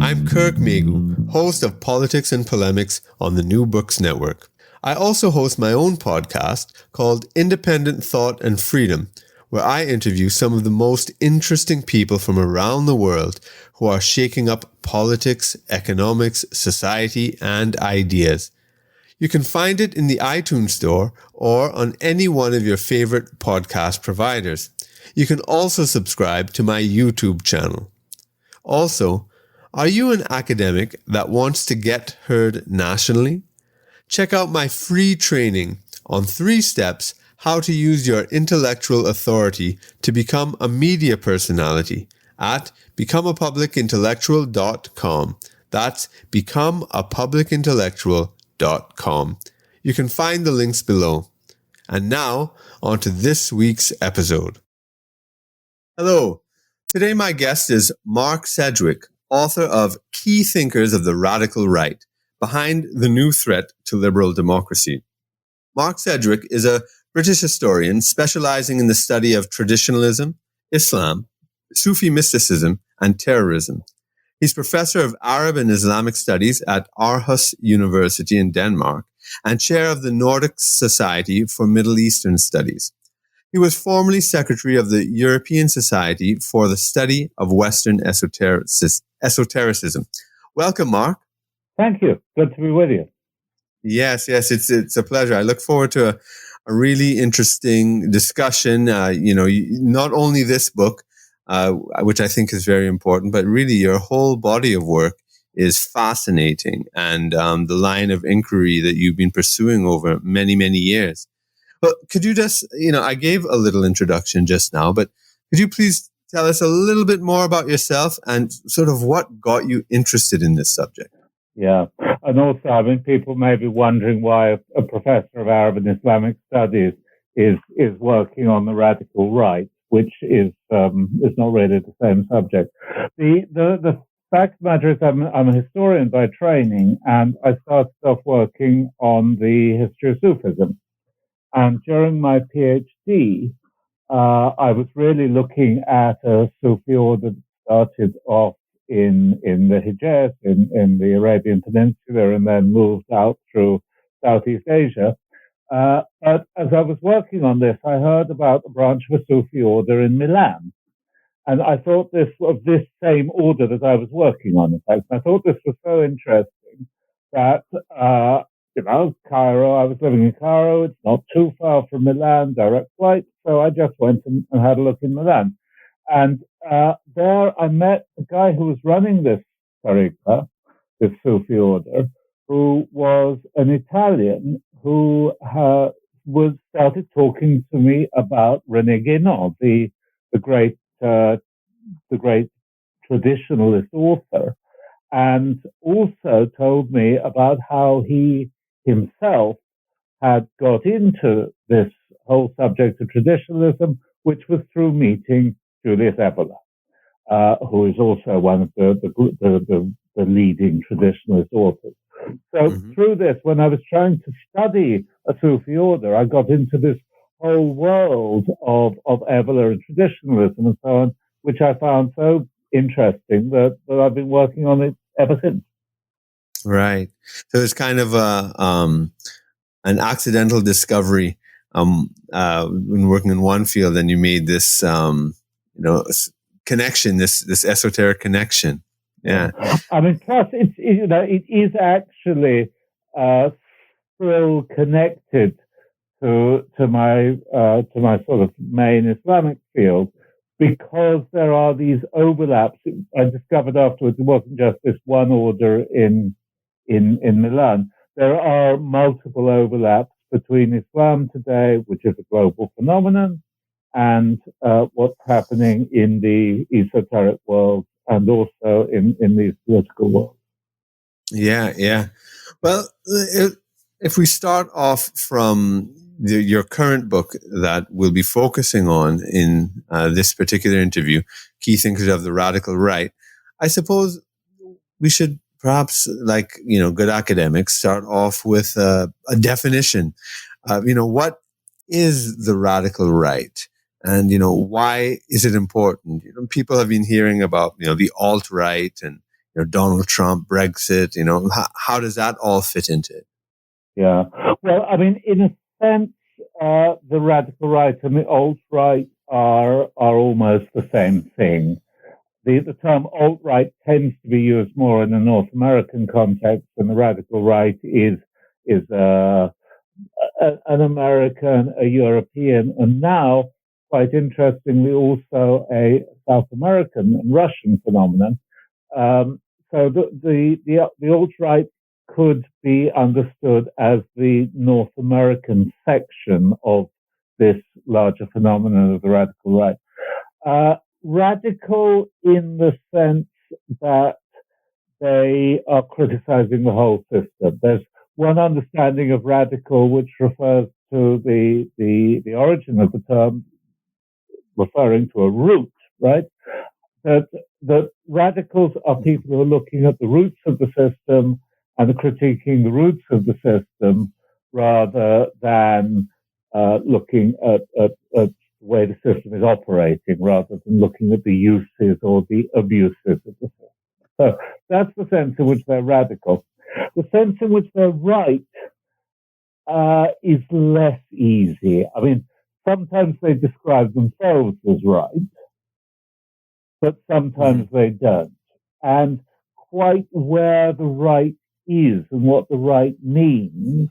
I'm Kirk Megu, host of Politics and Polemics on the New Books Network. I also host my own podcast called Independent Thought and Freedom, where I interview some of the most interesting people from around the world who are shaking up politics, economics, society, and ideas. You can find it in the iTunes Store or on any one of your favorite podcast providers. You can also subscribe to my YouTube channel. Also, are you an academic that wants to get heard nationally? Check out my free training on 3 steps how to use your intellectual authority to become a media personality at becomeapublicintellectual.com. That's becomeapublicintellectual.com. You can find the links below. And now, on to this week's episode. Hello. Today my guest is Mark Sedgwick, author of Key Thinkers of the Radical Right, Behind the New Threat to Liberal Democracy. Mark Sedgwick is a British historian specializing in the study of traditionalism, Islam, Sufi mysticism, and terrorism. He's professor of Arab and Islamic studies at Aarhus University in Denmark and chair of the Nordic Society for Middle Eastern Studies. He was formerly secretary of the European Society for the Study of Western Esotericism. Welcome, Mark. Thank you. Good to be with you. Yes, it's a pleasure. I look forward to a really interesting discussion. Not only this book, which I think is very important, but really your whole body of work is fascinating, and the line of inquiry that you've been pursuing over many, many years. But could you just, I gave a little introduction just now, but could you please tell us a little bit more about yourself and sort of what got you interested in this subject? Yeah. And also, people may be wondering why a professor of Arab and Islamic studies is working on the radical right, which is not really the same subject. The fact of the matter is I'm a historian by training, and I started off working on the history of Sufism. And during my PhD, I was really looking at a Sufi order that started off in the Hijaz, in the Arabian Peninsula, and then moved out through Southeast Asia. But as I was working on this, I heard about a branch of a Sufi order in Milan. And I thought this same order that I was working on, in fact. I thought this was so interesting that Cairo, I was living in Cairo. It's not too far from Milan, direct flight. So I just went and had a look in Milan. And there I met the guy who was running this tariqa, this Sufi order, who was an Italian who started talking to me about René Guénon, the great traditionalist author, and also told me about how he himself had got into this whole subject of traditionalism, which was through meeting Julius Evola, who is also one of the leading traditionalist authors. So through this, when I was trying to study a Sufi order, I got into this whole world of Evola and traditionalism and so on, which I found so interesting that I've been working on it ever since. Right. So it's kind of an accidental discovery when working in one field, and you made this connection, this esoteric connection. Yeah. Plus it is actually still connected to my sort of main Islamic field, because there are these overlaps. I discovered afterwards it wasn't just this one order in Milan. There are multiple overlaps between Islam today, which is a global phenomenon, and what's happening in the esoteric world and also in these political worlds. Yeah. Well, if we start off from your current book that we'll be focusing on in this particular interview, Key Thinkers of the Radical Right, I suppose we should perhaps, like, good academics, start off with a definition. What is the radical right? And, why is it important? People have been hearing about, the alt-right and, Donald Trump, Brexit, how does that all fit into it? Yeah. Well, I mean, in a sense, the radical right and the alt-right are almost the same thing. The term alt-right tends to be used more in the North American context, and the radical right is an American, a European, and now, quite interestingly, also a South American and Russian phenomenon. So the alt-right could be understood as the North American section of this larger phenomenon of the radical right. Radical in the sense that they are criticizing the whole system. There's one understanding of radical which refers to the origin of the term, referring to a root, right? That radicals are people who are looking at the roots of the system and critiquing the roots of the system rather than looking at the way the system is operating, rather than looking at the uses or the abuses of the system. So that's the sense in which they're radical. The sense in which they're right is less easy. I mean, sometimes they describe themselves as right, but sometimes they don't. And quite where the right is and what the right means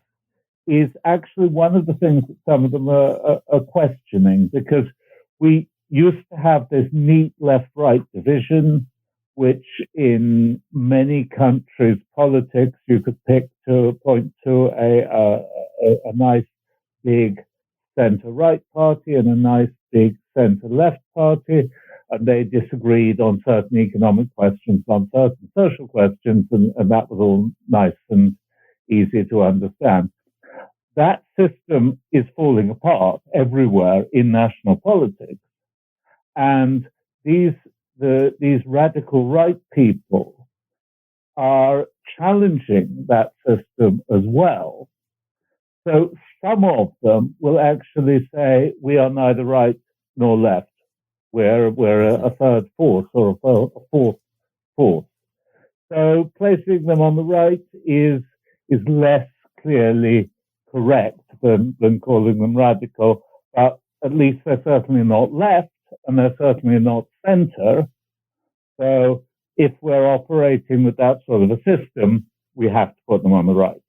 is actually one of the things that some of them are questioning, because we used to have this neat left-right division, which in many countries' politics you could point to a nice big center-right party and a nice big center-left party, and they disagreed on certain economic questions, on certain social questions, and that was all nice and easy to understand. That system is falling apart everywhere in national politics, and these radical right people are challenging that system as well. So some of them will actually say, we are neither right nor left. We're a third force or a fourth force. So placing them on the right is less clearly correct than calling them radical, but at least they're certainly not left and they're certainly not center. So if we're operating with that sort of a system, we have to put them on the right.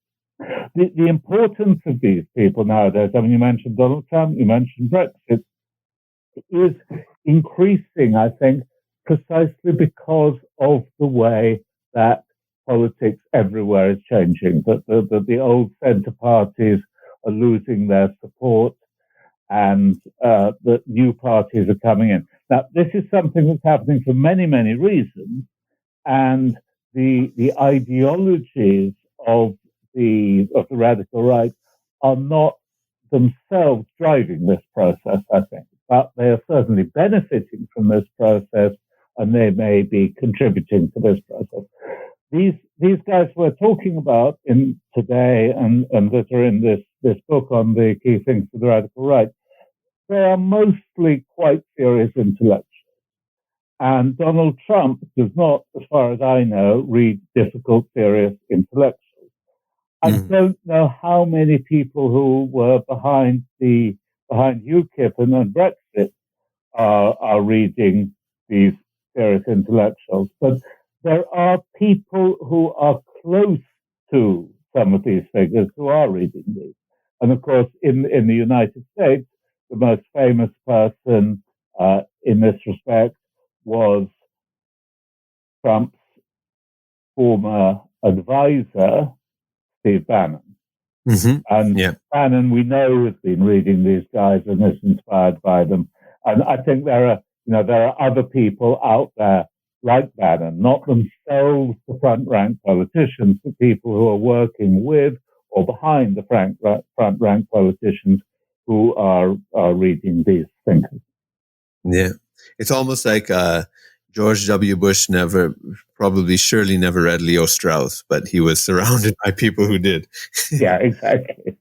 The importance of these people nowadays, I mean, you mentioned Donald Trump, you mentioned Brexit, is increasing, I think, precisely because of the way that politics everywhere is changing, that the old centre parties are losing their support and that new parties are coming in. Now, this is something that's happening for many, many reasons, and the ideologies of the radical right are not themselves driving this process, I think, but they are certainly benefiting from this process, and they may be contributing to this process. These guys we're talking about in today and that are in this book on the key things for the radical right, they are mostly quite serious intellectuals. And Donald Trump does not, as far as I know, read difficult, serious intellectuals. I don't know how many people who were behind UKIP and Brexit are reading these serious intellectuals, but there are people who are close to some of these figures who are reading these. And of course, in the United States, the most famous person in this respect was Trump's former advisor, Steve Bannon. And Bannon, we know, has been reading these guys and is inspired by them. And I think there are other people out there like Bannon, not themselves the front rank politicians, but people who are working with or behind the front rank politicians who are reading these thinkers. Yeah, it's almost like George W. Bush surely never read Leo Strauss, but he was surrounded by people who did. Yeah, exactly.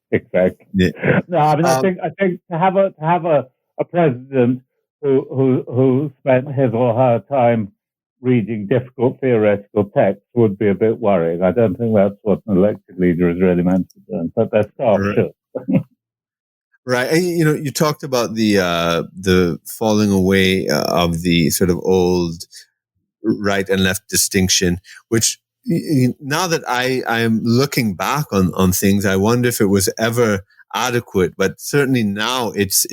Yeah. No, I mean, I think to have a president who spent his or her time reading difficult theoretical texts would be a bit worrying. I don't think that's what an elected leader is really meant to do, but their staff should. Right. And, you talked about the falling away of the sort of old right and left distinction, which now that I am looking back on things, I wonder if it was ever adequate, but certainly now it's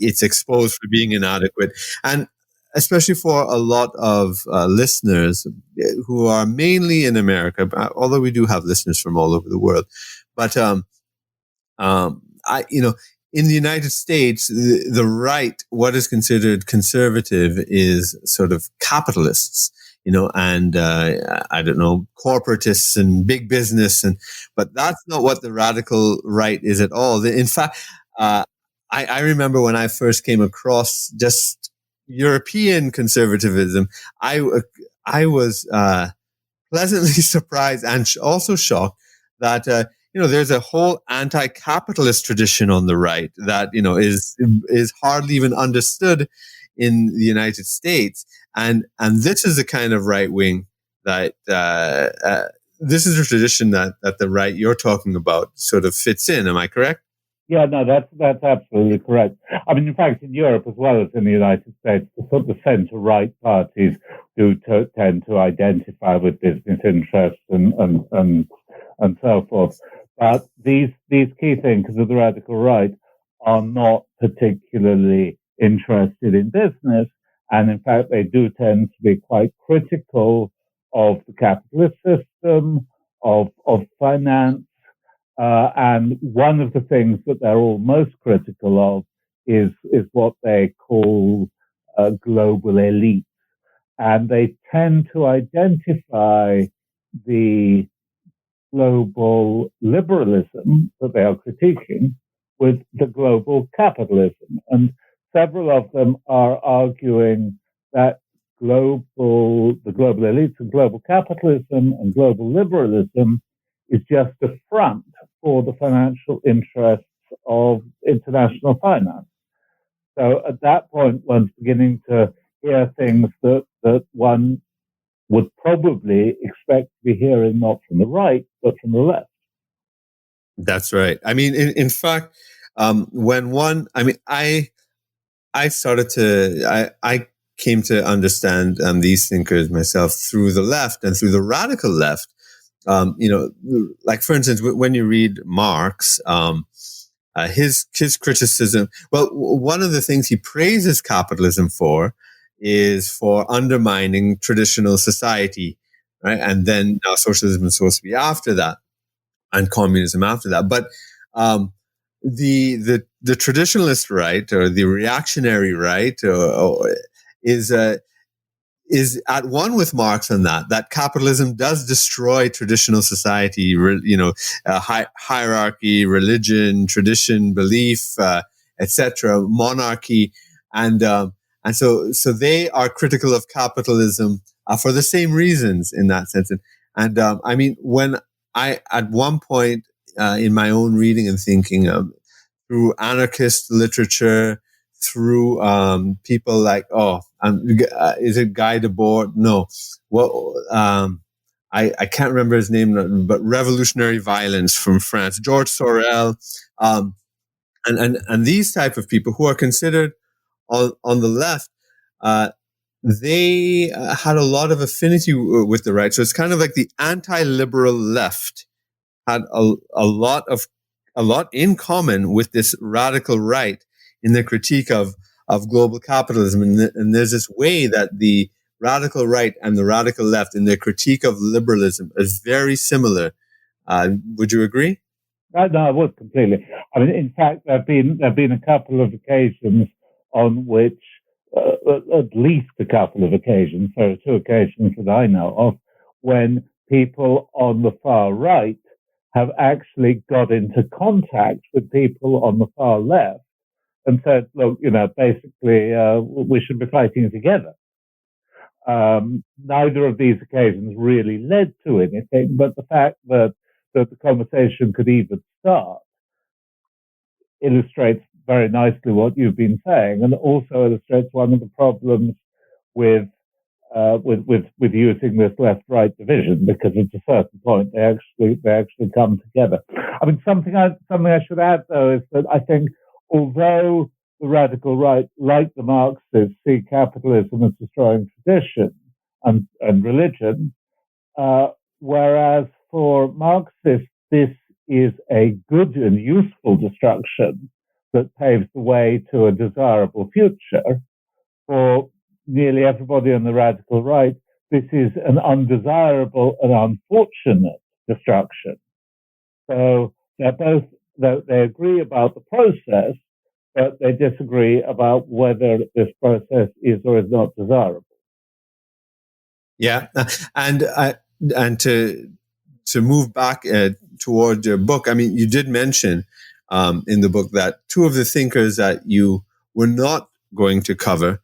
exposed for being inadequate. And especially for a lot of listeners who are mainly in America, although we do have listeners from all over the world. But in the United States, the right, what is considered conservative, is sort of capitalists, and I don't know, corporatists and big business, but that's not what the radical right is at all. In fact, I remember when I first came across just European conservatism, I was pleasantly surprised and also shocked that there's a whole anti-capitalist tradition on the right that is hardly even understood in the United States, and this is the kind of right wing that this is a tradition that the right you're talking about sort of fits in. Am I correct? Yeah, no, that's absolutely correct. I mean, in fact, in Europe as well as in the United States, the sort of centre-right parties do tend to identify with business interests and so forth. But these key thinkers of the radical right are not particularly interested in business, and in fact, they do tend to be quite critical of the capitalist system, of finance. And one of the things that they're all most critical of is what they call global elites. And they tend to identify the global liberalism that they are critiquing with the global capitalism. And several of them are arguing that the global elites and global capitalism and global liberalism is just a front for the financial interests of international finance. So at that point, one's beginning to hear things that one would probably expect to be hearing not from the right, but from the left. That's right. I mean, in fact, I came to understand these thinkers myself through the left and through the radical left. Like for instance, when you read Marx, his criticism, well, one of the things he praises capitalism for is for undermining traditional society, right? And then now socialism is supposed to be after that, and communism after that. But the traditionalist right, or the reactionary right, is at one with Marx on that capitalism does destroy traditional society, hierarchy, religion, tradition, belief, etc., monarchy, and so they are critical of capitalism for the same reasons in that sense. And I mean, when I at one point in my own reading and thinking, through anarchist literature, through people like is it Guy Debord? No, I can't remember his name, but Revolutionary Violence from France, George Sorel, and these type of people who are considered on the left. They had a lot of affinity with the right, so it's kind of like the anti-liberal left had a lot in common with this radical right in the critique of global capitalism. And there's this way that the radical right and the radical left in their critique of liberalism is very similar. Would you agree? No, I would completely. I mean, in fact, there have been a couple of occasions on which, at least a couple of occasions, so 2 occasions that I know of, when people on the far right have actually got into contact with people on the far left and said, look, basically, we should be fighting together. Neither of these occasions really led to anything, but the fact that the conversation could even start illustrates very nicely what you've been saying, and also illustrates one of the problems with with using this left-right division, because at a certain point they actually come together. I mean, something I should add though is that I think although the radical right, like the Marxists, see capitalism as destroying tradition and religion, whereas for Marxists this is a good and useful destruction that paves the way to a desirable future. For nearly everybody on the radical right, this is an undesirable and unfortunate destruction. So they're both, they agree about the process, but they disagree about whether this process is or is not desirable. Yeah, and to move back toward your book, I mean, you did mention in the book that two of the thinkers that you were not going to cover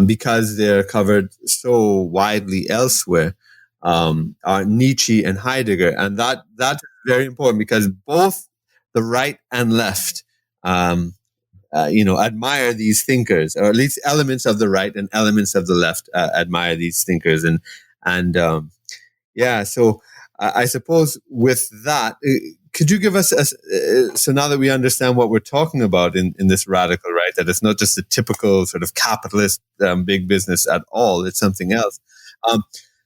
because they're covered so widely elsewhere are Nietzsche and Heidegger, and that's very important because both the right and left, admire these thinkers, or at least elements of the right and elements of the left admire these thinkers, So I suppose with that, could you give us so now that we understand what we're talking about in this radical right, that it's not just a typical sort of capitalist big business at all, it's something else.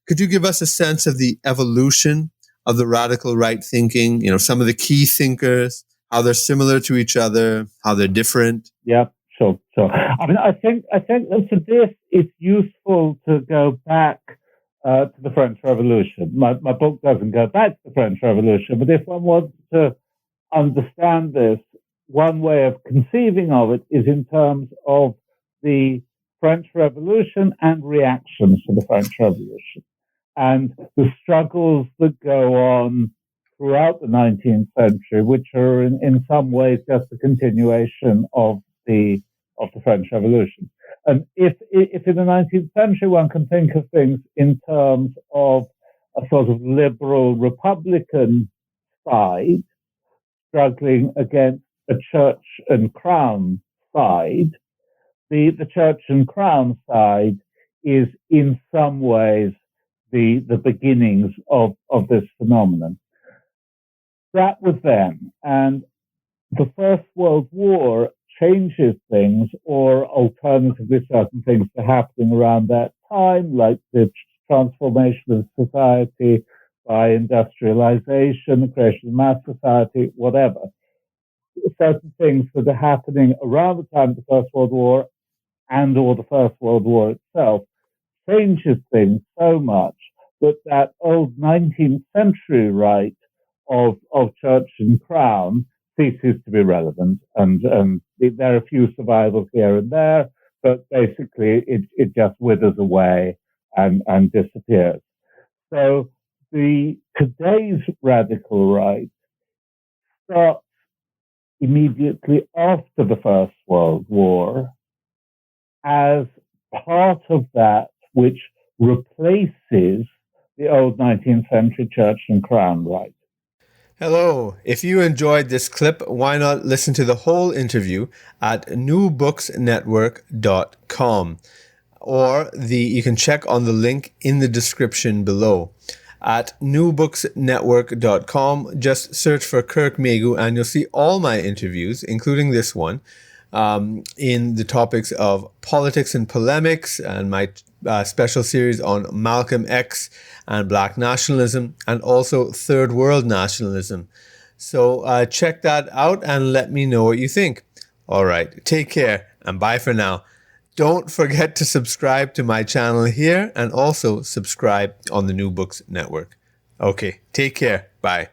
Could you give us a sense of the evolution of the radical right thinking, some of the key thinkers, how they're similar to each other, how they're different? Yeah, sure. I mean, I think that for this, it's useful to go back to the French Revolution. My book doesn't go back to the French Revolution, but if one wants to understand this, one way of conceiving of it is in terms of the French Revolution and reactions to the French Revolution, and the struggles that go on throughout the 19th century, which are in some ways just a continuation of the French Revolution. And if in the 19th century one can think of things in terms of a sort of liberal Republican side struggling against a church and crown side, the church and crown side is in some ways the beginnings of this phenomenon. That was then, and the First World War changes things, or alternatively certain things are happening around that time, like the transformation of society by industrialization, the creation of mass society, whatever. Certain things that are happening around the time of the First World War and or the First World War itself changes things so much that old 19th century right of church and crown ceases to be relevant, and there are a few survivals here and there, but basically it just withers away and disappears. So today's radical right starts immediately after the First World War as part of that which replaces the old 19th century church and crown right. Hello. If you enjoyed this clip, why not listen to the whole interview at newbooksnetwork.com, or you can check on the link in the description below. At newbooksnetwork.com, just search for Kirk Megu and you'll see all my interviews, including this one, in the topics of politics and polemics, and my special series on Malcolm X and Black nationalism, and also Third World nationalism. So check that out and let me know what you think. All right, take care and bye for now. Don't forget to subscribe to my channel here and also subscribe on the New Books Network. Okay, take care. Bye.